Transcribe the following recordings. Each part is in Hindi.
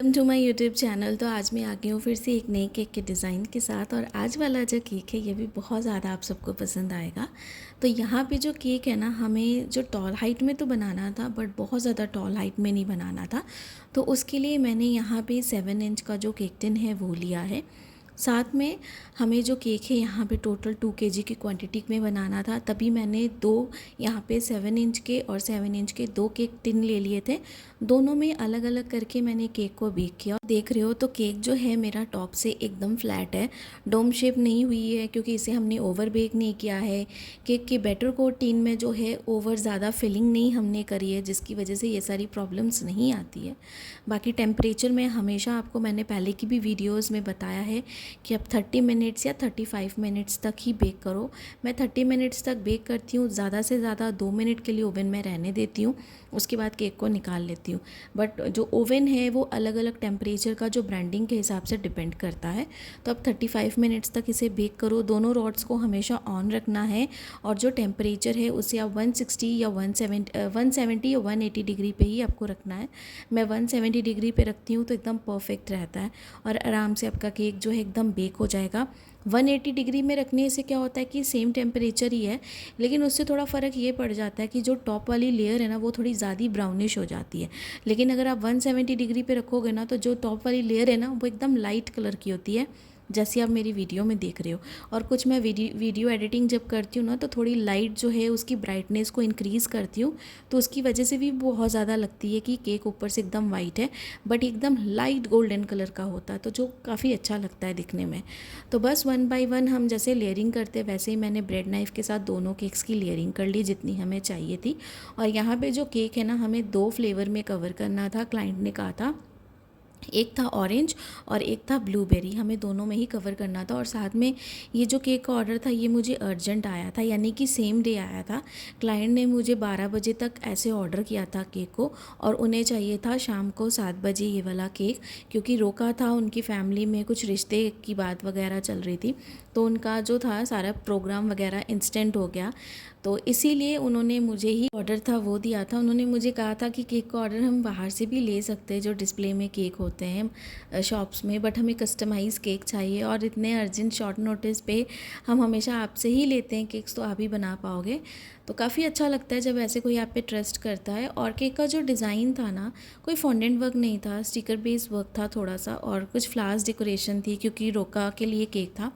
Welcome to my YouTube channel. तो आज मैं आ गई हूँ फिर से एक नए केक के डिज़ाइन के साथ। और आज वाला जो केक है ये भी बहुत ज़्यादा आप सबको पसंद आएगा। तो यहाँ पे जो केक है ना, हमें जो टॉल हाइट में तो बनाना था, बट बहुत ज़्यादा टॉल हाइट में नहीं बनाना था। तो उसके लिए मैंने यहाँ पे 7 इंच का जो केक टिन है वो लिया है। साथ में हमें जो केक है यहाँ पे टोटल 2 kg की क्वांटिटी में बनाना था, तभी मैंने दो यहाँ पे 7 इंच के और 7 इंच के 2 केक टिन ले लिए थे। दोनों में अलग अलग करके मैंने केक को बेक किया। देख रहे हो तो केक जो है मेरा टॉप से एकदम फ्लैट है, डोम शेप नहीं हुई है, क्योंकि इसे हमने ओवर बेक नहीं किया है। केक के बैटर को टिन में जो है ओवर ज़्यादा फिलिंग नहीं हमने करी है, जिसकी वजह से ये सारी प्रॉब्लम्स नहीं आती है। बाकी टेम्परेचर में हमेशा आपको मैंने पहले की भी वीडियोज़ में बताया है कि अब 30 मिनट्स या 35 मिनट्स तक ही बेक करो। मैं 30 मिनट्स तक बेक करती हूँ, ज़्यादा से ज़्यादा 2 मिनट के लिए ओवन में रहने देती हूँ, उसके बाद केक को निकाल लेती हूँ। बट जो ओवन है वो अलग अलग टेम्परेचर का जो ब्रांडिंग के हिसाब से डिपेंड करता है। तो अब 35 मिनट्स तक इसे बेक करो। दोनों रॉड्स को हमेशा ऑन रखना है, और जो टेम्परेचर है उसे आप 160 या 170 या 180 डिग्री पे ही आपको रखना है। मैं 170 डिग्री पे रखती हूँ तो एकदम परफेक्ट रहता है और आराम से आपका केक जो है एकदम बेक हो जाएगा। 180 डिग्री में रखने से क्या होता है कि सेम टेम्परेचर ही है, लेकिन उससे थोड़ा फ़र्क ये पड़ जाता है कि जो टॉप वाली लेयर है ना वो थोड़ी ज़्यादा ब्राउनिश हो जाती है। लेकिन अगर आप 170 डिग्री पे रखोगे ना, तो जो टॉप वाली लेयर है ना वो एकदम लाइट कलर की होती है, जैसे आप मेरी वीडियो में देख रहे हो। और कुछ मैं वीडियो एडिटिंग जब करती हूँ ना, तो थोड़ी लाइट जो है उसकी ब्राइटनेस को इंक्रीज़ करती हूँ, तो उसकी वजह से भी बहुत ज़्यादा लगती है कि केक ऊपर से एकदम वाइट है, बट एकदम लाइट गोल्डन कलर का होता है, तो जो काफ़ी अच्छा लगता है दिखने में। तो बस 1 बाय 1 हम जैसे लेयरिंग करते हैं, वैसे ही मैंने ब्रेड नाइफ़ के साथ दोनों केक्स की लेयरिंग कर ली जितनी हमें चाहिए थी। और यहाँ पे जो केक है ना, हमें 2 फ्लेवर में कवर करना था। क्लाइंट ने कहा था, एक था ऑरेंज और एक था ब्लूबेरी, हमें दोनों में ही कवर करना था। और साथ में ये जो केक का ऑर्डर था ये मुझे अर्जेंट आया था, यानी कि सेम डे आया था। क्लाइंट ने मुझे 12 बजे तक ऐसे ऑर्डर किया था केक को, और उन्हें चाहिए था शाम को 7 बजे ये वाला केक, क्योंकि रोका था उनकी फैमिली में कुछ रिश्ते की बात वगैरह चल रही थी, तो उनका जो था सारा प्रोग्राम वगैरह इंस्टेंट हो गया। तो इसीलिए उन्होंने मुझे ही ऑर्डर था वो दिया था। उन्होंने मुझे कहा था कि केक का ऑर्डर हम बाहर से भी ले सकते हैं, जो डिस्प्ले में केक होते हैं शॉप्स में, बट हमें कस्टमाइज़ केक चाहिए, और इतने अर्जेंट शॉर्ट नोटिस पे हम हमेशा आपसे ही लेते हैं केक्स, तो आप ही बना पाओगे। तो काफ़ी अच्छा लगता है जब ऐसे कोई आप पे ट्रस्ट करता है। और केक का जो डिज़ाइन था ना, कोई फॉन्डेंट वर्क नहीं था, स्टिकर बेस्ड वर्क था थोड़ा सा, और कुछ फ्लावर्स डेकोरेशन थी, क्योंकि रोका के लिए केक था।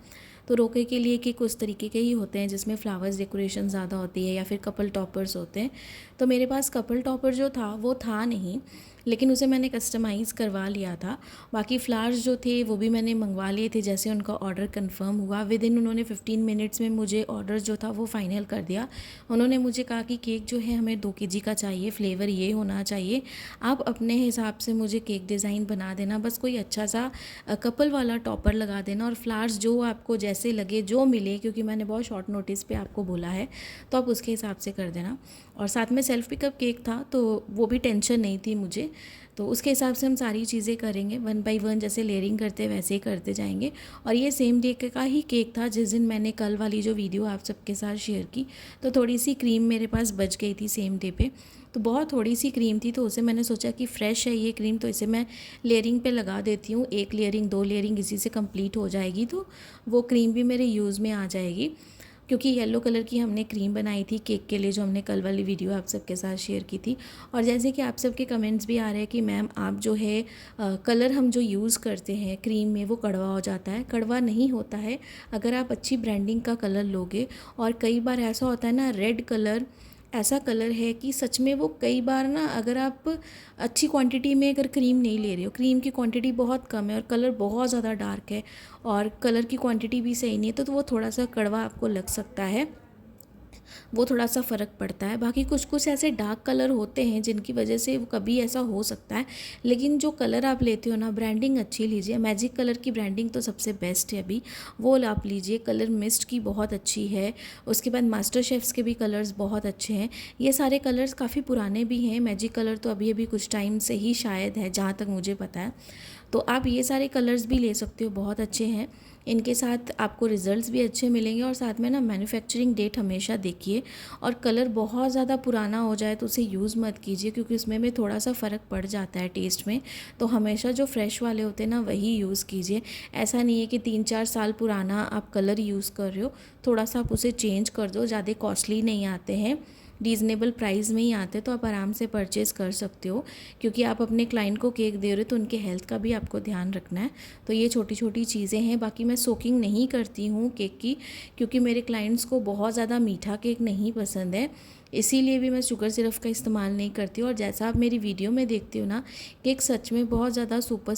तो रोके के लिए केक उस तरीके के ही होते हैं जिसमें फ्लावर्स डेकोरेशन ज़्यादा होती है, या फिर कपल टॉपर्स होते हैं। तो मेरे पास कपल टॉपर जो था वो था नहीं, लेकिन उसे मैंने कस्टमाइज़ करवा लिया था। बाकी फ्लावर्स जो थे वो भी मैंने मंगवा लिए थे जैसे उनका ऑर्डर कंफर्म हुआ। विद इन उन्होंने 15 मिनट्स में मुझे ऑर्डर जो था वो फाइनल कर दिया। उन्होंने मुझे कहा कि केक जो है हमें 2 kg का चाहिए, फ्लेवर ये होना चाहिए, आप अपने हिसाब से मुझे केक डिज़ाइन बना देना, बस कोई अच्छा सा कपल वाला टॉपर लगा देना, और फ्लावर्स जो आपको जैसे लगे जो मिले, क्योंकि मैंने बहुत शॉर्ट नोटिस पे आपको बोला है, तो आप उसके हिसाब से कर देना। और साथ में सेल्फ पिकअप केक था, तो वो भी टेंशन नहीं थी मुझे, तो उसके हिसाब से हम सारी चीज़ें करेंगे 1 बाय 1, जैसे लेयरिंग करते वैसे ही करते जाएंगे। और ये सेम डे का ही केक था जिस दिन मैंने कल वाली जो वीडियो आप सबके साथ शेयर की। तो थोड़ी सी क्रीम मेरे पास बच गई थी सेम डे पे, तो बहुत थोड़ी सी क्रीम थी, तो उसे मैंने सोचा कि फ़्रेश है ये क्रीम, तो इसे मैं लेयरिंग पे लगा देती हूँ। 1 लेयरिंग 2 लेयरिंग इसी से कंप्लीट हो जाएगी, तो वो क्रीम भी मेरे यूज़ में आ जाएगी। क्योंकि येलो कलर की हमने क्रीम बनाई थी केक के लिए, जो हमने कल वाली वीडियो आप सबके साथ शेयर की थी। और जैसे कि आप सबके कमेंट्स भी आ रहे हैं कि मैम आप जो है कलर हम जो यूज़ करते हैं क्रीम में वो कड़वा हो जाता है। कड़वा नहीं होता है अगर आप अच्छी ब्रांडिंग का कलर लोगे। और कई बार ऐसा होता है ना, रेड कलर ऐसा कलर है कि सच में वो कई बार ना, अगर आप अच्छी क्वांटिटी में अगर क्रीम नहीं ले रहे हो, क्रीम की क्वांटिटी बहुत कम है और कलर बहुत ज़्यादा डार्क है, और कलर की क्वांटिटी भी सही नहीं है, तो वो थोड़ा सा कड़वा आपको लग सकता है, वो थोड़ा सा फ़र्क पड़ता है। बाकी कुछ कुछ ऐसे डार्क कलर होते हैं जिनकी वजह से वो कभी ऐसा हो सकता है। लेकिन जो कलर आप लेते हो ना, ब्रांडिंग अच्छी लीजिए। मैजिक कलर की ब्रांडिंग तो सबसे बेस्ट है अभी, वो आप लीजिए। कलर मिस्ट की बहुत अच्छी है, उसके बाद मास्टर शेफ्स के भी कलर्स बहुत अच्छे हैं। ये सारे कलर्स काफ़ी पुराने भी हैं, मैजिक कलर तो अभी अभी कुछ टाइम से ही शायद है जहाँ तक मुझे पता है। तो आप ये सारे कलर्स भी ले सकते हो, बहुत अच्छे हैं। इनके साथ आपको रिज़ल्ट्स भी अच्छे मिलेंगे और साथ में ना मैन्युफैक्चरिंग डेट हमेशा देखिए, और कलर बहुत ज़्यादा पुराना हो जाए तो उसे यूज़ मत कीजिए, क्योंकि उसमें भी थोड़ा सा फ़र्क पड़ जाता है टेस्ट में। तो हमेशा जो फ्रेश वाले होते हैं ना वही यूज़ कीजिए। ऐसा नहीं है कि 3-4 साल पुराना आप कलर यूज़ कर रहे हो, थोड़ा सा आप उसे चेंज कर दो। ज़्यादा कॉस्टली नहीं आते हैं, रीज़नेबल प्राइस में ही आते, तो आप आराम से परचेज़ कर सकते हो, क्योंकि आप अपने क्लाइंट को केक दे रहे हो तो उनके हेल्थ का भी आपको ध्यान रखना है। तो ये छोटी छोटी चीज़ें हैं। बाकी मैं सोकिंग नहीं करती हूँ केक की, क्योंकि मेरे क्लाइंट्स को बहुत ज़्यादा मीठा केक नहीं पसंद है, इसीलिए भी मैं शुगर सिरप का इस्तेमाल नहीं करती हूँ। और जैसा आप मेरी वीडियो में देखती हो ना, केक सच में बहुत ज़्यादा सुपर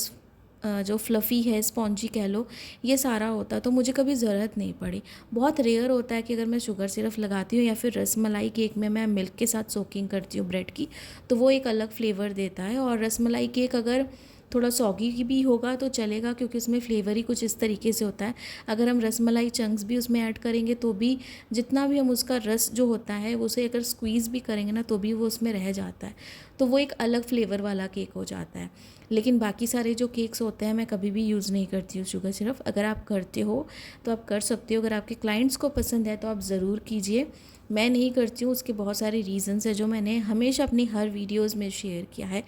जो फ्लफ़ी है, स्पॉन्जी कह लो, ये सारा होता है, तो मुझे कभी ज़रूरत नहीं पड़ी। बहुत रेयर होता है कि अगर मैं शुगर सिरप लगाती हूँ या फिर रसमलाई केक में मैं मिल्क के साथ सोकिंग करती हूँ ब्रेड की, तो वो एक अलग फ्लेवर देता है। और रसमलाई केक अगर थोड़ा सॉगी की भी होगा तो चलेगा, क्योंकि उसमें फ्लेवर ही कुछ इस तरीके से होता है। अगर हम रसमलाई चंक्स भी उसमें ऐड करेंगे तो भी जितना भी हम उसका रस जो होता है उसे अगर स्क्वीज़ भी करेंगे ना तो भी वो उसमें रह जाता है, तो वो एक अलग फ्लेवर वाला केक हो जाता है। लेकिन बाकी सारे जो केक्स होते हैं मैं कभी भी यूज़ नहीं करती हूँ शुगर सिरप। अगर आप करते हो तो आप कर सकते हो, अगर आपके क्लाइंट्स को पसंद है तो आप ज़रूर कीजिए। मैं नहीं करती हूँ, उसके बहुत सारे रीज़न्स हैं जो मैंने हमेशा अपनी हर वीडियोस में शेयर किया है।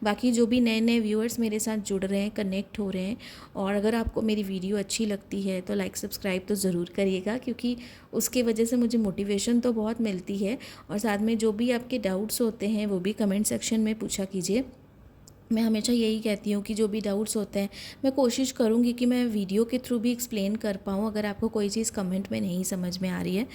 बाकी जो भी नए नए व्यूअर्स मेरे साथ जुड़ रहे हैं, कनेक्ट हो रहे हैं, और अगर आपको मेरी वीडियो अच्छी लगती है तो लाइक सब्सक्राइब तो ज़रूर करिएगा, क्योंकि उसके वजह से मुझे मोटिवेशन तो बहुत मिलती है। और साथ में जो भी आपके डाउट्स होते हैं वो भी कमेंट सेक्शन में पूछा कीजिए। मैं हमेशा यही कहती हूँ कि जो भी डाउट्स होते हैं मैं कोशिश करूँगी कि मैं वीडियो के थ्रू भी एक्सप्लेन कर पाऊँ। अगर आपको कोई चीज़ कमेंट में नहीं समझ में आ रही है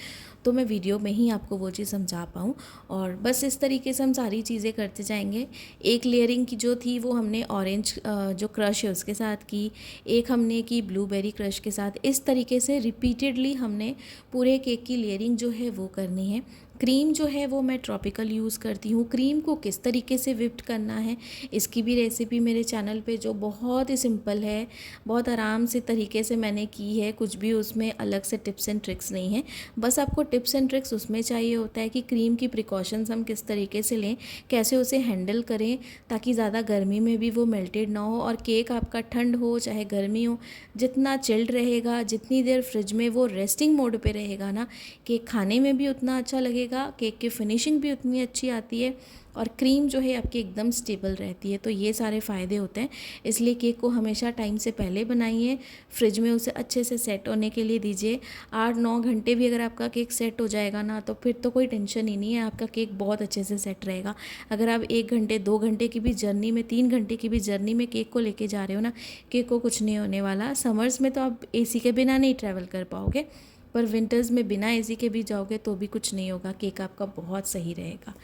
तो मैं वीडियो में ही आपको वो चीज़ समझा पाऊँ। और बस इस तरीके से हम सारी चीज़ें करते जाएंगे। एक लेयरिंग की जो थी वो हमने ऑरेंज जो क्रश है उसके साथ की, एक हमने की ब्लूबेरी क्रश के साथ। इस तरीके से रिपीटेडली हमने पूरे केक की लेयरिंग जो है वो करनी है। क्रीम जो है वो मैं ट्रॉपिकल यूज़ करती हूँ। क्रीम को किस तरीके से विप्ड करना है इसकी भी रेसिपी मेरे चैनल पे जो बहुत ही सिंपल है, बहुत आराम से तरीके से मैंने की है। कुछ भी उसमें अलग से टिप्स एंड ट्रिक्स नहीं है, बस आपको टिप्स एंड ट्रिक्स उसमें चाहिए होता है कि क्रीम की प्रिकॉशंस हम किस तरीके से लें, कैसे उसे हैंडल करें ताकि ज़्यादा गर्मी में भी वो मेल्टेड ना हो, और केक आपका ठंड हो चाहे गर्मी हो, जितना चिल्ड रहेगा, जितनी देर फ्रिज में वो रेस्टिंग मोड पे रहेगा ना, केक खाने में भी उतना अच्छा लगेगा, केक की फिनिशिंग भी उतनी अच्छी आती है, और क्रीम जो है आपकी एकदम स्टेबल रहती है। तो ये सारे फ़ायदे होते हैं। इसलिए केक को हमेशा टाइम से पहले बनाइए, फ्रिज में उसे अच्छे से सेट होने के लिए दीजिए। 8-9 घंटे भी अगर आपका केक सेट हो जाएगा ना तो फिर तो कोई टेंशन ही नहीं है, आपका केक बहुत अच्छे से सेट रहेगा। अगर आप 1 घंटे 2 घंटे की भी जर्नी में, 3 घंटे की भी जर्नी में केक को लेके जा रहे हो ना, केक को कुछ नहीं होने वाला। समर्स में तो आप एसी के बिना नहीं ट्रैवल कर पाओगे, पर विंटर्स में बिना एसी के भी जाओगे तो भी कुछ नहीं होगा, केक आपका बहुत सही रहेगा।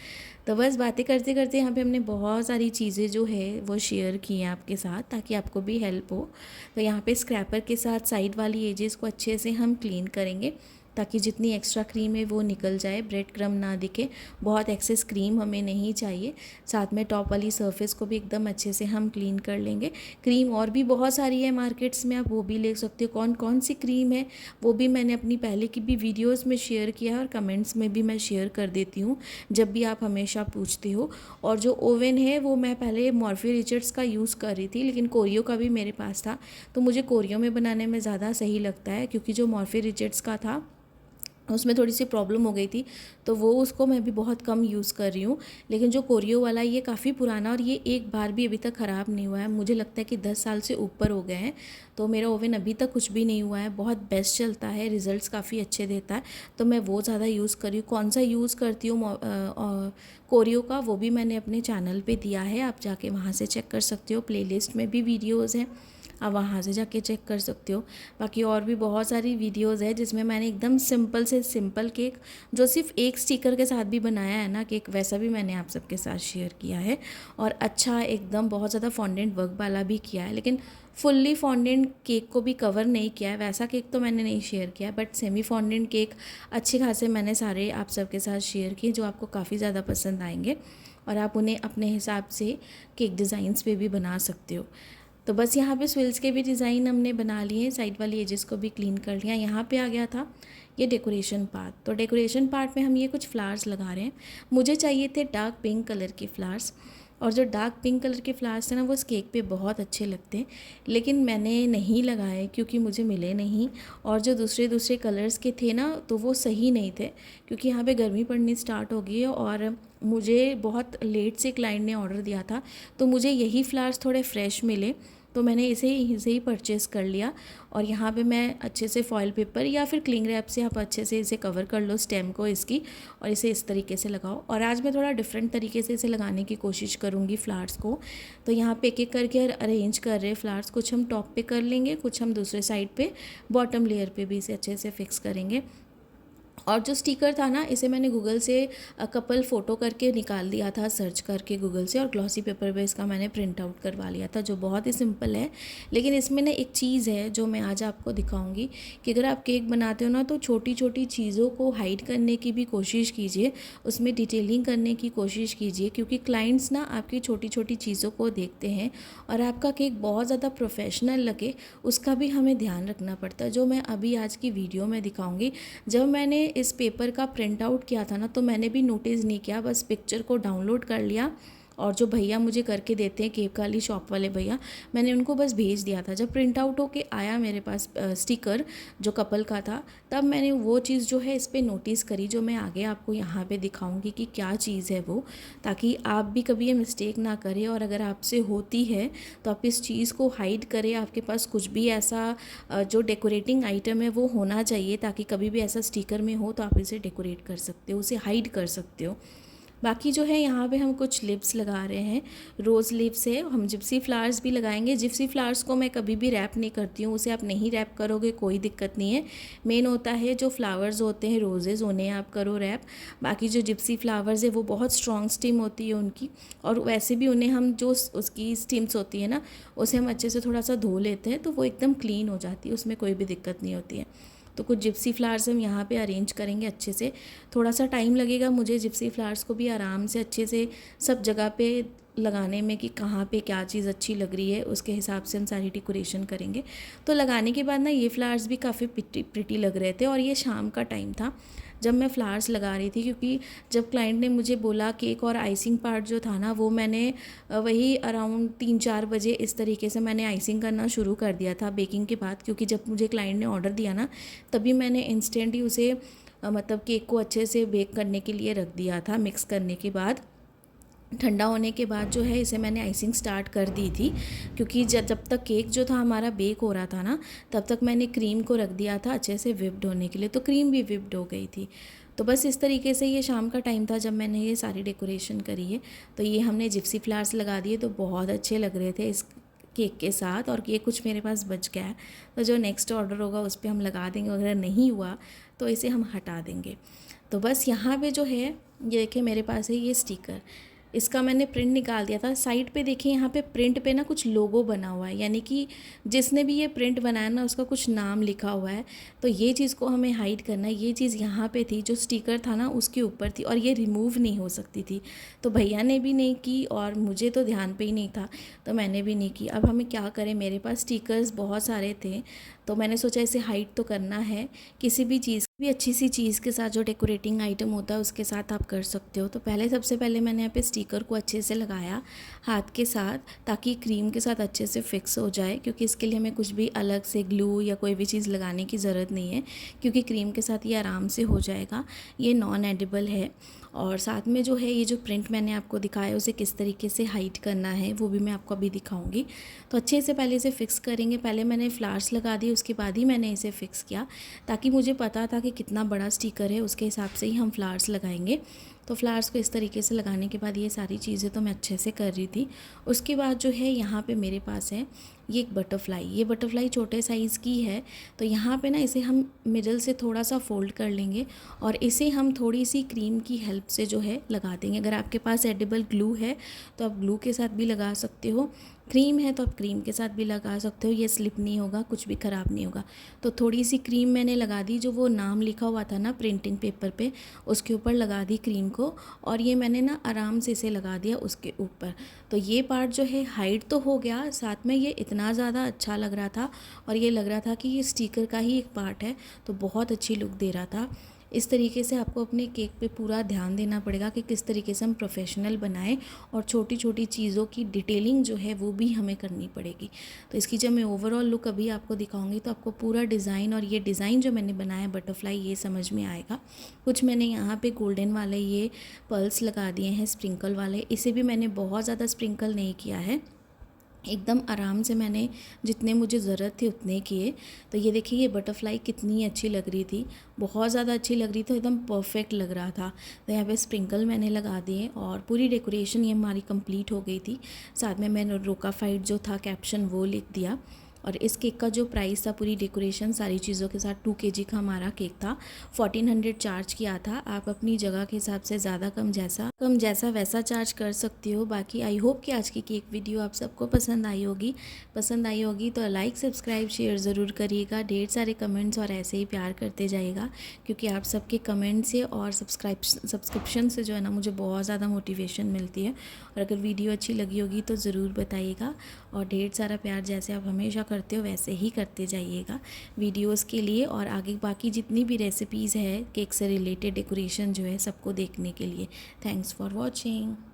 तो बस बातें करते करते यहाँ पे हमने बहुत सारी चीज़ें जो है वो शेयर की हैं आपके साथ, ताकि आपको भी हेल्प हो। तो यहाँ पे स्क्रैपर के साथ साइड वाली एजेस को अच्छे से हम क्लीन करेंगे, ताकि जितनी एक्स्ट्रा क्रीम है वो निकल जाए, ब्रेड क्रम्ब ना दिखे। बहुत एक्सेस क्रीम हमें नहीं चाहिए। साथ में टॉप वाली सरफेस को भी एकदम अच्छे से हम क्लीन कर लेंगे। क्रीम और भी बहुत सारी है मार्केट्स में, आप वो भी ले सकते हो। कौन कौन सी क्रीम है वो भी मैंने अपनी पहले की भी वीडियोज़ में शेयर किया है, और कमेंट्स में भी मैं शेयर कर देती हूँ जब भी आप हमेशा पूछते हो। और जो ओवन है वो मैं पहले मॉर्फी रिचर्ड्स का यूज़ कर रही थी, लेकिन कोरियो का भी मेरे पास था, तो मुझे कोरियो में बनाने में ज़्यादा सही लगता है, क्योंकि जो मॉर्फी रिचर्ड्स का था उसमें थोड़ी सी प्रॉब्लम हो गई थी, तो वो उसको मैं भी बहुत कम यूज़ कर रही हूँ। लेकिन जो कोरियो वाला ये काफ़ी पुराना, और ये एक बार भी अभी तक ख़राब नहीं हुआ है। मुझे लगता है कि 10 साल से ऊपर हो गए हैं, तो मेरा ओवन अभी तक कुछ भी नहीं हुआ है। बहुत बेस्ट चलता है, रिज़ल्ट्स काफ़ी अच्छे देता है, तो मैं वो ज़्यादा यूज़ कर रही हूँ। कौन सा यूज़ करती हूँ कोरियो का, वो भी मैंने अपने चैनल पर दिया है, आप जाके वहाँ से चेक कर सकते हो। प्लेलिस्ट में भी वीडियोज़ हैं, आप वहाँ से जाके चेक कर सकते हो। बाकी और भी बहुत सारी वीडियोज़ है जिसमें मैंने एकदम सिंपल से सिंपल केक जो सिर्फ एक स्टिकर के साथ भी बनाया है ना केक, वैसा भी मैंने आप सबके साथ शेयर किया है। और अच्छा एकदम बहुत ज़्यादा फॉन्डेंट वर्क वाला भी किया है, लेकिन फुल्ली फॉन्डेंट केक को भी कवर नहीं किया है, वैसा केक तो मैंने नहीं शेयर किया है। बट सेमी फॉन्डेंट केक अच्छे खासे मैंने सारे आप सबके साथ शेयर किए, जो आपको काफ़ी ज़्यादा पसंद आएंगे, और आप उन्हें अपने हिसाब से केक डिज़ाइंस पे भी बना सकते हो। तो बस यहाँ पे स्विल्स के भी डिज़ाइन हमने बना लिए, साइड वाली एजेस को भी क्लीन कर लिया। यहाँ पे आ गया था ये डेकोरेशन पार्ट। तो डेकोरेशन पार्ट में हम ये कुछ फ्लावर्स लगा रहे हैं। मुझे चाहिए थे डार्क पिंक कलर के फ्लावर्स, और जो डार्क पिंक कलर के फ्लावर्स थे ना वो इस केक पे बहुत अच्छे लगते हैं, लेकिन मैंने नहीं लगाए क्योंकि मुझे मिले नहीं। और जो दूसरे दूसरे कलर्स के थे ना तो वो सही नहीं थे, क्योंकि यहाँ पे गर्मी पड़नी स्टार्ट हो गई है और मुझे बहुत लेट से क्लाइंट ने ऑर्डर दिया था, तो मुझे यही फ्लावर्स थोड़े फ्रेश मिले, तो मैंने इसे ही परचेज़ कर लिया। और यहाँ पे मैं अच्छे से फॉइल पेपर या फिर क्लिंग रैप से आप अच्छे से इसे कवर कर लो स्टेम को इसकी, और इसे इस तरीके से लगाओ। और आज मैं थोड़ा डिफरेंट तरीके से इसे लगाने की कोशिश करूँगी फ्लावर्स को। तो यहाँ पे एक एक करके अरेंज कर रहे फ्लावर्स, कुछ हम टॉप पे कर लेंगे, कुछ हम दूसरे साइड पे बॉटम लेयर पे भी इसे अच्छे से फिक्स करेंगे। और जो स्टिकर था ना इसे मैंने गूगल से कपल फ़ोटो करके निकाल दिया था, सर्च करके गूगल से, और ग्लॉसी पेपर पे इसका मैंने प्रिंट आउट करवा लिया था, जो बहुत ही सिंपल है। लेकिन इसमें ना एक चीज़ है जो मैं आज आपको दिखाऊंगी कि अगर आप केक बनाते हो ना तो छोटी छोटी चीज़ों को हाइड करने की भी कोशिश कीजिए, उसमें डिटेलिंग करने की कोशिश कीजिए, क्योंकि क्लाइंट्स ना आपकी छोटी छोटी चीज़ों को देखते हैं और आपका केक बहुत ज़्यादा प्रोफेशनल लगे उसका भी हमें ध्यान रखना पड़ता है, जो मैं अभी आज की वीडियो में दिखाऊंगी। जब मैंने इस पेपर का प्रिंट आउट किया था ना तो मैंने भी नोटिस नहीं किया, बस पिक्चर को डाउनलोड कर लिया और जो भैया मुझे करके देते हैं केक वाली शॉप वाले भैया, मैंने उनको बस भेज दिया था। जब प्रिंट आउट होके आया मेरे पास स्टिकर जो कपल का था, तब मैंने वो चीज़ जो है इस पर नोटिस करी, जो मैं आगे आपको यहाँ पे दिखाऊंगी कि क्या चीज़ है वो, ताकि आप भी कभी ये मिस्टेक ना करें। और अगर आपसे होती है तो आप इस चीज़ को हाइड करें, आपके पास कुछ भी ऐसा जो डेकोरेटिंग आइटम है वो होना चाहिए, ताकि कभी भी ऐसा स्टिकर में हो तो आप इसे डेकोरेट कर सकते हो, उसे हाइड कर सकते हो। बाकी जो है यहाँ पे हम कुछ लिप्स लगा रहे हैं, रोज़ लिप्स है, हम जिप्सी फ्लावर्स भी लगाएंगे। जिप्सी फ्लावर्स को मैं कभी भी रैप नहीं करती हूँ, उसे आप नहीं रैप करोगे कोई दिक्कत नहीं है। मेन होता है जो फ्लावर्स होते हैं रोजेज़, उन्हें आप करो रैप। बाकी जो जिप्सी फ्लावर्स है वो बहुत स्ट्रॉन्ग स्टिम होती है उनकी, और वैसे भी उन्हें हम जो उसकी स्टिम्स होती है ना उसे हम अच्छे से थोड़ा सा धो लेते हैं तो वो एकदम क्लीन हो जाती है, उसमें कोई भी दिक्कत नहीं होती है। तो कुछ जिप्सी फ्लावर्स हम यहाँ पे अरेंज करेंगे अच्छे से। थोड़ा सा टाइम लगेगा मुझे जिप्सी फ्लावर्स को भी आराम से अच्छे से सब जगह पे लगाने में, कि कहाँ पे क्या चीज़ अच्छी लग रही है उसके हिसाब से हम सारी डेकोरेशन करेंगे। तो लगाने के बाद ना ये फ्लावर्स भी काफ़ी प्रिटी लग रहे थे, और ये शाम का टाइम था जब मैं फ्लावर्स लगा रही थी, क्योंकि जब क्लाइंट ने मुझे बोला केक और आइसिंग पार्ट जो था ना वो मैंने वही अराउंड 3-4 बजे इस तरीके से मैंने आइसिंग करना शुरू कर दिया था बेकिंग के बाद, क्योंकि जब मुझे क्लाइंट ने ऑर्डर दिया ना तभी मैंने इंस्टेंट ही उसे मतलब केक को अच्छे से बेक करने के लिए रख दिया था। मिक्स करने के बाद ठंडा होने के बाद जो है इसे मैंने आइसिंग स्टार्ट कर दी थी, क्योंकि जब तक केक जो था हमारा बेक हो रहा था ना तब तक मैंने क्रीम को रख दिया था अच्छे से विप्ड होने के लिए, तो क्रीम भी विप्ड हो गई थी। तो बस इस तरीके से ये शाम का टाइम था जब मैंने ये सारी डेकोरेशन करी है। तो ये हमने जिप्सी फ्लावर्स लगा दिए तो बहुत अच्छे लग रहे थे इस केक के साथ, और ये कुछ मेरे पास बच गया है, तो जो नेक्स्ट ऑर्डर होगा उस पर हम लगा देंगे, अगर नहीं हुआ तो इसे हम हटा देंगे। तो बस यहाँ पे जो है ये देखिए मेरे पास है ये स्टिकर, इसका मैंने प्रिंट निकाल दिया था। साइड पे देखिए यहाँ पे प्रिंट पे ना कुछ लोगो बना हुआ है, यानी कि जिसने भी ये प्रिंट बनाया ना उसका कुछ नाम लिखा हुआ है। तो ये चीज़ को हमें हाइड करना है, ये चीज़ यहाँ पे थी जो स्टिकर था ना उसके ऊपर थी, और ये रिमूव नहीं हो सकती थी। तो भैया ने भी नहीं की और मुझे तो ध्यान पे ही नहीं था तो मैंने भी नहीं की। अब हमें क्या करें, मेरे पास स्टिकर्स बहुत सारे थे तो मैंने सोचा इसे हाइड तो करना है, किसी भी चीज़ भी अच्छी सी चीज़ के साथ जो डेकोरेटिंग आइटम होता है उसके साथ आप कर सकते हो। तो सबसे पहले मैंने यहाँ पे स्टिकर को अच्छे से लगाया हाथ के साथ, ताकि क्रीम के साथ अच्छे से फिक्स हो जाए, क्योंकि इसके लिए हमें कुछ भी अलग से ग्लू या कोई भी चीज़ लगाने की ज़रूरत नहीं है, क्योंकि क्रीम के साथ ये आराम से हो जाएगा। ये नॉन एडिबल है। और साथ में जो है ये जो प्रिंट मैंने आपको दिखाया उसे किस तरीके से हाइड करना है वो भी मैं आपको अभी दिखाऊंगी। तो अच्छे से पहले इसे फिक्स करेंगे। पहले मैंने फ्लावर्स लगा दिए, उसके बाद ही मैंने इसे फिक्स किया, ताकि मुझे पता था कि कितना बड़ा स्टिकर है उसके हिसाब से ही हम फ्लावर्स लगाएंगे। तो फ्लावर्स को इस तरीके से लगाने के बाद ये सारी चीज़ें तो मैं अच्छे से कर रही थी। उसके बाद जो है यहाँ पे मेरे पास है ये एक बटरफ्लाई, ये बटरफ्लाई छोटे साइज़ की है। तो यहाँ पे ना इसे हम मिडल से थोड़ा सा फोल्ड कर लेंगे और इसे हम थोड़ी सी क्रीम की हेल्प से जो है लगा देंगे। अगर आपके पास एडिबल ग्लू है तो आप ग्लू के साथ भी लगा सकते हो, क्रीम है तो आप क्रीम के साथ भी लगा सकते हो, ये स्लिप नहीं होगा, कुछ भी ख़राब नहीं होगा। तो थोड़ी सी क्रीम मैंने लगा दी, जो वो नाम लिखा हुआ था ना प्रिंटिंग पेपर पे उसके ऊपर लगा दी क्रीम को, और ये मैंने ना आराम से इसे लगा दिया उसके ऊपर। तो ये पार्ट जो है हाइड तो हो गया, साथ में ये इतना ज़्यादा अच्छा लग रहा था और ये लग रहा था कि ये स्टिकर का ही एक पार्ट है, तो बहुत अच्छी लुक दे रहा था। इस तरीके से आपको अपने केक पे पूरा ध्यान देना पड़ेगा कि किस तरीके से हम प्रोफेशनल बनाएं, और छोटी छोटी चीज़ों की डिटेलिंग जो है वो भी हमें करनी पड़ेगी। तो इसकी जब मैं ओवरऑल लुक अभी आपको दिखाऊंगी तो आपको पूरा डिज़ाइन, और ये डिज़ाइन जो मैंने बनाया बटरफ्लाई, ये समझ में आएगा। कुछ मैंने यहाँ पे गोल्डन वाले ये पर्ल्स लगा दिए हैं, स्प्रिंकल वाले। इसे भी मैंने बहुत ज़्यादा स्प्रिंकल नहीं किया है, एकदम आराम से मैंने जितने मुझे ज़रूरत थी उतने किए। तो ये देखिए ये बटरफ्लाई कितनी अच्छी लग रही थी, बहुत ज़्यादा अच्छी लग रही थी, एकदम परफेक्ट लग रहा था। तो यहाँ पे स्प्रिंकल मैंने लगा दिए और पूरी डेकोरेशन ये हमारी कंप्लीट हो गई थी। साथ में मैंने रोकाफाइट जो था कैप्शन वो लिख दिया। और इस केक का जो प्राइस था, पूरी डेकोरेशन सारी चीज़ों के साथ 2 kg का हमारा केक था, 1400 चार्ज किया था। आप अपनी जगह के हिसाब से ज़्यादा कम जैसा वैसा चार्ज कर सकती हो। बाकी आई होप कि आज की केक वीडियो आप सबको पसंद आई होगी तो लाइक सब्सक्राइब शेयर ज़रूर करिएगा, ढेर सारे कमेंट्स और ऐसे ही प्यार करते जाइएगा, क्योंकि आप सबके कमेंट से और सब्सक्रिप्शन से जो है ना मुझे बहुत ज़्यादा मोटिवेशन मिलती है। और अगर वीडियो अच्छी लगी होगी तो ज़रूर बताइएगा, और ढेर सारा प्यार जैसे आप हमेशा करते हो वैसे ही करते जाइएगा वीडियोस के लिए। और आगे बाकी जितनी भी रेसिपीज़ है केक से रिलेटेड, डेकोरेशन जो है सबको देखने के लिए। Thanks for watching.